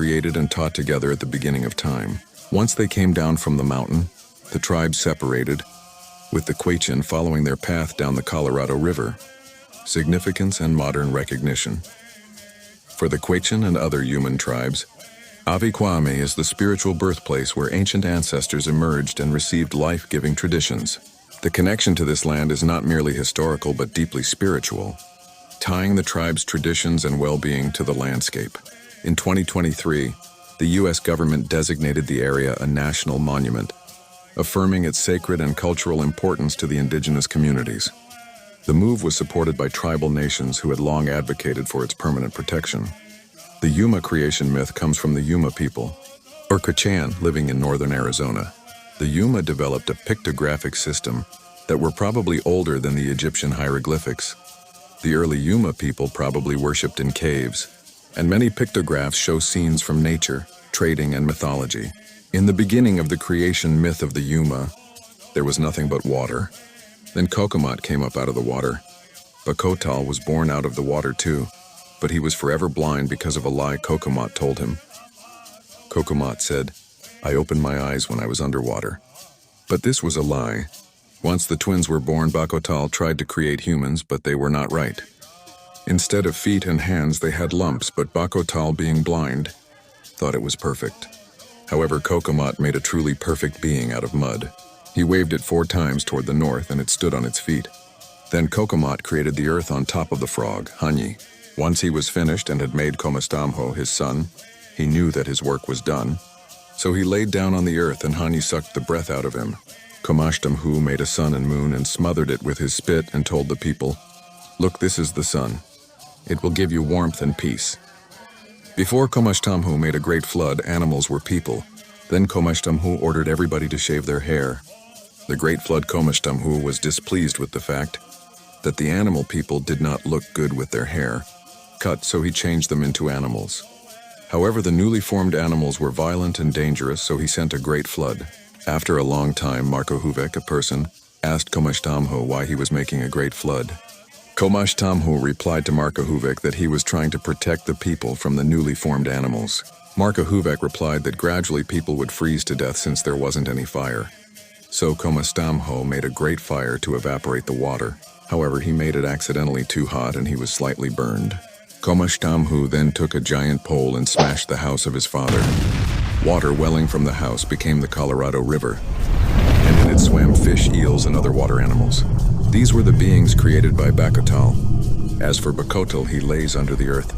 created and taught together at the beginning of time. Once they came down from the mountain, the tribes separated, with the Quechan following their path down the Colorado River. Significance and modern recognition. For the Quechan and other human tribes, Avikwame is the spiritual birthplace where ancient ancestors emerged and received life-giving traditions. The connection to this land is not merely historical but deeply spiritual, tying the tribe's traditions and well-being to the landscape. In 2023, the U.S. government designated the area a national monument, affirming its sacred and cultural importance to the indigenous communities. The move was supported by tribal nations who had long advocated for its permanent protection. The Yuma creation myth comes from the Yuma people, or Quechan, living in northern Arizona. The Yuma developed a pictographic system that were probably older than the Egyptian hieroglyphics. The early Yuma people probably worshipped in caves, and many pictographs show scenes from nature, trading, and mythology. In the beginning of the creation myth of the Yuma, there was nothing but water. Then Kokomot came up out of the water. Bakotal was born out of the water too, but he was forever blind because of a lie Kokomot told him. Kokomot said, "I opened my eyes when I was underwater." But this was a lie. Once the twins were born, Bakotal tried to create humans, but they were not right. Instead of feet and hands, they had lumps, but Bakotal, being blind, thought it was perfect. However, Kokomot made a truly perfect being out of mud. He waved it 4 times toward the north, and it stood on its feet. Then Kokomot created the earth on top of the frog, Hanyi. Once he was finished and had made Komastamho his son, he knew that his work was done. So he laid down on the earth, and Hanyi sucked the breath out of him. Komashtamhu made a sun and moon and smothered it with his spit and told the people, "Look, this is the sun. It will give you warmth and peace." Before Komashtamhu made a great flood, animals were people. Then Komashtamhu ordered everybody to shave their hair. The great flood Komashtamhu was displeased with the fact that the animal people did not look good with their hair cut, so he changed them into animals. However, the newly formed animals were violent and dangerous, so he sent a great flood. After a long time, Markohuvek, a person, asked Komashtamhu why he was making a great flood. Komashtamhu replied to Markohuvek that he was trying to protect the people from the newly formed animals. Markohuvek replied that gradually people would freeze to death since there wasn't any fire. So Komashtamhu made a great fire to evaporate the water. However, he made it accidentally too hot and he was slightly burned. Komashtamhu then took a giant pole and smashed the house of his father. Water welling from the house became the Colorado River, and in it swam fish, eels, and other water animals. These were the beings created by Bakotal. As for Bakotal, he lays under the earth,